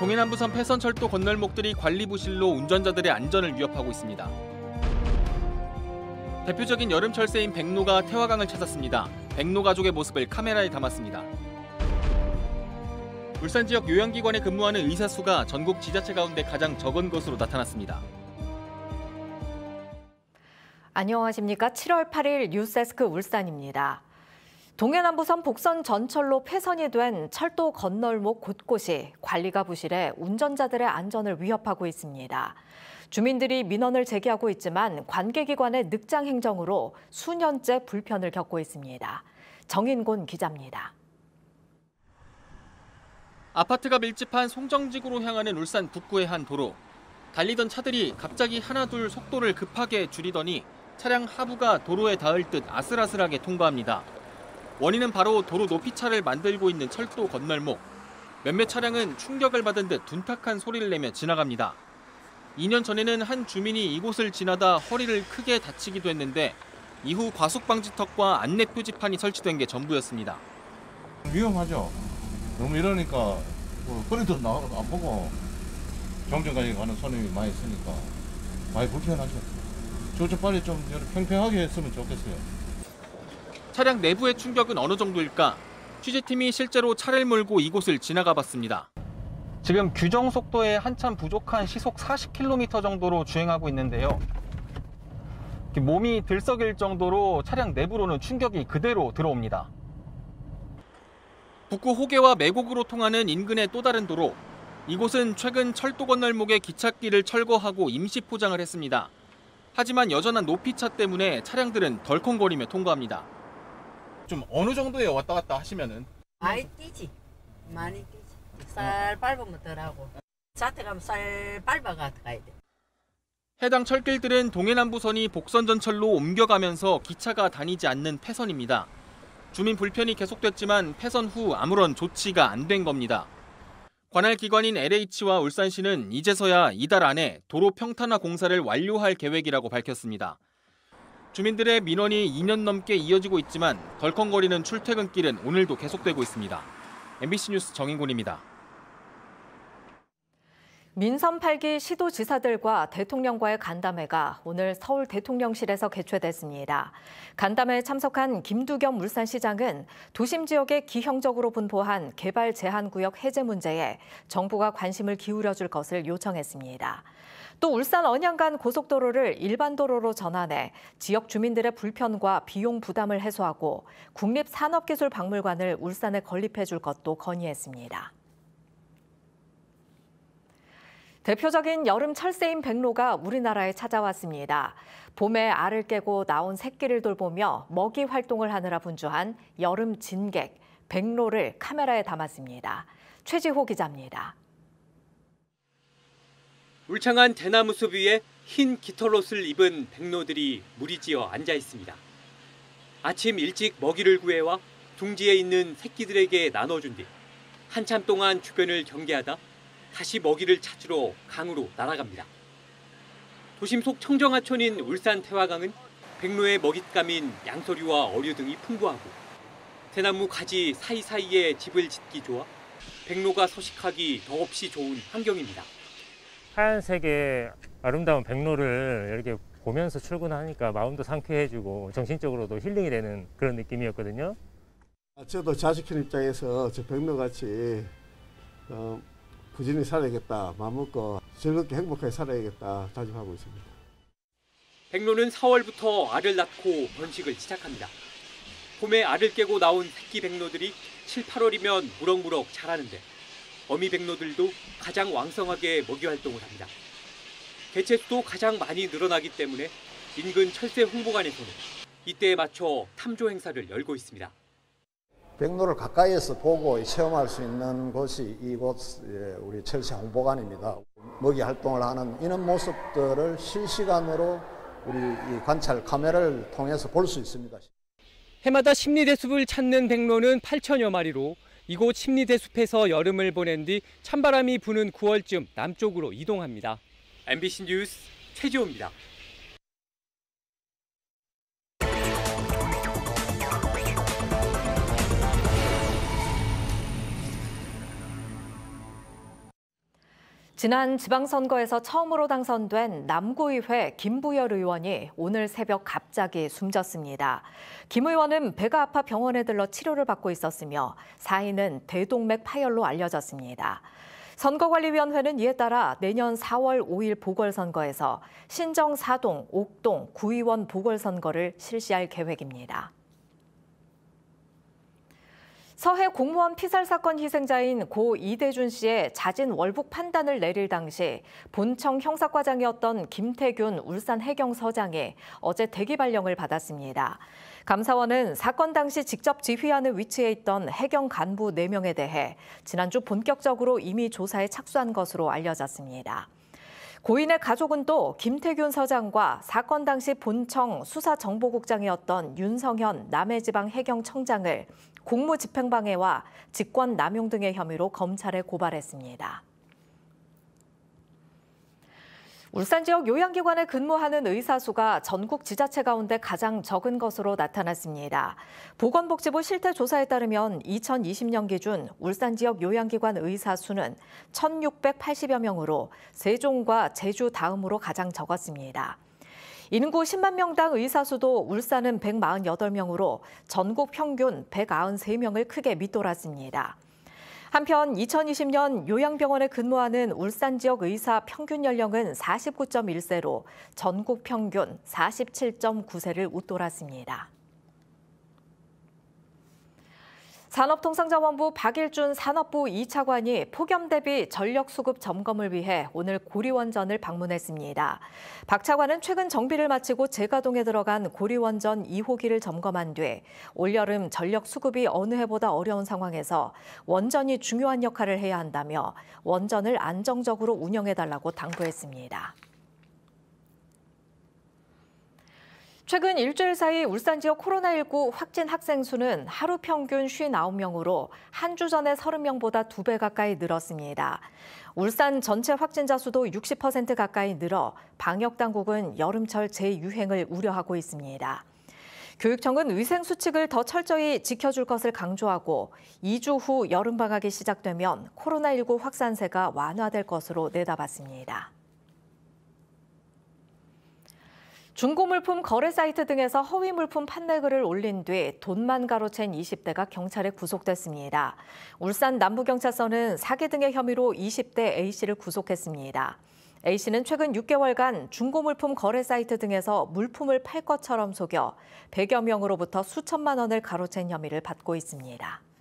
동해남부선 폐선철도 건널목들이 관리 부실로 운전자들의 안전을 위협하고 있습니다. 대표적인 여름 철새인 백로가 태화강을 찾았습니다. 백로 가족의 모습을 카메라에 담았습니다. 울산 지역 요양기관에 근무하는 의사 수가 전국 지자체 가운데 가장 적은 것으로 나타났습니다. 안녕하십니까. 7월 8일 뉴스데스크 울산입니다. 동해남부선 복선 전철로 폐선이 된 철도 건널목 곳곳이 관리가 부실해 운전자들의 안전을 위협하고 있습니다. 주민들이 민원을 제기하고 있지만 관계기관의 늑장 행정으로 수년째 불편을 겪고 있습니다. 정인곤 기자입니다. 아파트가 밀집한 송정지구로 향하는 울산 북구의 한 도로. 달리던 차들이 갑자기 하나둘 속도를 급하게 줄이더니 차량 하부가 도로에 닿을 듯 아슬아슬하게 통과합니다. 원인은 바로 도로 높이차를 만들고 있는 철도 건널목. 몇몇 차량은 충격을 받은 듯 둔탁한 소리를 내며 지나갑니다. 2년 전에는 한 주민이 이곳을 지나다 허리를 크게 다치기도 했는데 이후 과속방지턱과 안내 표지판이 설치된 게 전부였습니다. 위험하죠. 너무 이러니까 허리도 안 보고 정전까지 가는 손님이 많이 있으니까 많이 불편하죠. 저 빨리 좀 평평하게 했으면 좋겠어요. 차량 내부의 충격은 어느 정도일까? 취재팀이 실제로 차를 몰고 이곳을 지나가 봤습니다. 지금 규정 속도에 한참 부족한 시속 40km 정도로 주행하고 있는데요. 몸이 들썩일 정도로 차량 내부로는 충격이 그대로 들어옵니다. 북구 호계와 매곡으로 통하는 인근의 또 다른 도로. 이곳은 최근 철도 건널목의 기찻길을 철거하고 임시 포장을 했습니다. 하지만 여전한 높이차 때문에 차량들은 덜컹거리며 통과합니다. 좀 어느 정도에 왔다 갔다 하시면은? 많이 뛰지. 많이 뛰지. 쌀 밟으면 덜하고. 자태 가면 쌀 밟아가 가야 돼. 해당 철길들은 동해남부선이 복선전철로 옮겨가면서 기차가 다니지 않는 폐선입니다. 주민 불편이 계속됐지만 폐선 후 아무런 조치가 안 된 겁니다. 관할 기관인 LH와 울산시는 이제서야 이달 안에 도로 평탄화 공사를 완료할 계획이라고 밝혔습니다. 주민들의 민원이 2년 넘게 이어지고 있지만 덜컹거리는 출퇴근길은 오늘도 계속되고 있습니다. MBC 뉴스 정인곤입니다. 민선 8기 시도지사들과 대통령과의 간담회가 오늘 서울 대통령실에서 개최됐습니다. 간담회에 참석한 김두겸 울산시장은 도심 지역에 기형적으로 분포한 개발 제한구역 해제 문제에 정부가 관심을 기울여줄 것을 요청했습니다. 또 울산 언양 간 고속도로를 일반도로로 전환해 지역 주민들의 불편과 비용 부담을 해소하고 국립산업기술박물관을 울산에 건립해 줄 것도 건의했습니다. 대표적인 여름 철새인 백로가 우리나라에 찾아왔습니다. 봄에 알을 깨고 나온 새끼를 돌보며 먹이 활동을 하느라 분주한 여름 진객, 백로를 카메라에 담았습니다. 최지호 기자입니다. 울창한 대나무 숲 위에 흰 깃털옷을 입은 백로들이 무리지어 앉아 있습니다. 아침 일찍 먹이를 구해와 둥지에 있는 새끼들에게 나눠준 뒤 한참 동안 주변을 경계하다 다시 먹이를 찾으러 강으로 날아갑니다. 도심 속 청정하천인 울산 태화강은 백로의 먹잇감인 양서류와 어류 등이 풍부하고 대나무 가지 사이사이에 집을 짓기 좋아 백로가 서식하기 더없이 좋은 환경입니다. 하얀색의 아름다운 백로를 이렇게 보면서 출근하니까 마음도 상쾌해지고 정신적으로도 힐링이 되는 그런 느낌이었거든요. 저도 자식 키우는 입장에서 저 백로같이 부지런히 살아야겠다, 마음먹고 즐겁게 행복하게 살아야겠다 다짐하고 있습니다. 백로는 4월부터 알을 낳고 번식을 시작합니다. 봄에 알을 깨고 나온 새끼 백로들이 7, 8월이면 무럭무럭 자라는데 어미 백로들도 가장 왕성하게 먹이 활동을 합니다. 개체수도 가장 많이 늘어나기 때문에 인근 철새 홍보관에서는 이때에 맞춰 탐조 행사를 열고 있습니다. 백로를 가까이에서 보고 체험할 수 있는 곳이 이곳 우리 철새 홍보관입니다. 먹이 활동을 하는 이런 모습들을 실시간으로 우리 이 관찰 카메라를 통해서 볼 수 있습니다. 해마다 심리대숲을 찾는 백로는 8천여 마리로 이곳 심리대숲에서 여름을 보낸 뒤 찬바람이 부는 9월쯤 남쪽으로 이동합니다. MBC 뉴스 최지호입니다. 지난 지방선거에서 처음으로 당선된 남구의회 김부열 의원이 오늘 새벽 갑자기 숨졌습니다. 김 의원은 배가 아파 병원에 들러 치료를 받고 있었으며 사인은 대동맥 파열로 알려졌습니다. 선거관리위원회는 이에 따라 내년 4월 5일 보궐선거에서 신정 4동, 옥동, 구의원 보궐선거를 실시할 계획입니다. 서해 공무원 피살 사건 희생자인 고 이대준 씨의 자진 월북 판단을 내릴 당시 본청 형사과장이었던 김태균 울산해경서장이 어제 대기 발령을 받았습니다. 감사원은 사건 당시 직접 지휘하는 위치에 있던 해경 간부 4명에 대해 지난주 본격적으로 임의 조사에 착수한 것으로 알려졌습니다. 고인의 가족은 또 김태균 서장과 사건 당시 본청 수사정보국장이었던 윤성현 남해지방해경청장을 공무집행방해와 직권남용 등의 혐의로 검찰에 고발했습니다. 울산 지역 요양기관에 근무하는 의사 수가 전국 지자체 가운데 가장 적은 것으로 나타났습니다. 보건복지부 실태조사에 따르면 2020년 기준 울산 지역 요양기관 의사 수는 1,680여 명으로 세종과 제주 다음으로 가장 적었습니다. 인구 10만 명당 의사 수도 울산은 148명으로 전국 평균 193명을 크게 밑돌았습니다. 한편 2020년 요양병원에 근무하는 울산 지역 의사 평균 연령은 49.1세로 전국 평균 47.9세를 웃돌았습니다. 산업통상자원부 박일준 산업부 2차관이 폭염 대비 전력 수급 점검을 위해 오늘 고리원전을 방문했습니다. 박 차관은 최근 정비를 마치고 재가동에 들어간 고리원전 2호기를 점검한 뒤 올여름 전력 수급이 어느 해보다 어려운 상황에서 원전이 중요한 역할을 해야 한다며 원전을 안정적으로 운영해달라고 당부했습니다. 최근 일주일 사이 울산 지역 코로나19 확진 학생 수는 하루 평균 59명으로 한 주 전에 30명보다 2배 가까이 늘었습니다. 울산 전체 확진자 수도 60% 가까이 늘어 방역당국은 여름철 재유행을 우려하고 있습니다. 교육청은 위생수칙을 더 철저히 지켜줄 것을 강조하고 2주 후 여름방학이 시작되면 코로나19 확산세가 완화될 것으로 내다봤습니다. 중고물품 거래 사이트 등에서 허위 물품 판매 글을 올린 뒤 돈만 가로챈 20대가 경찰에 구속됐습니다. 울산 남부경찰서는 사기 등의 혐의로 20대 A씨를 구속했습니다. A씨는 최근 6개월간 중고물품 거래 사이트 등에서 물품을 팔 것처럼 속여 100여 명으로부터 수천만 원을 가로챈 혐의를 받고 있습니다.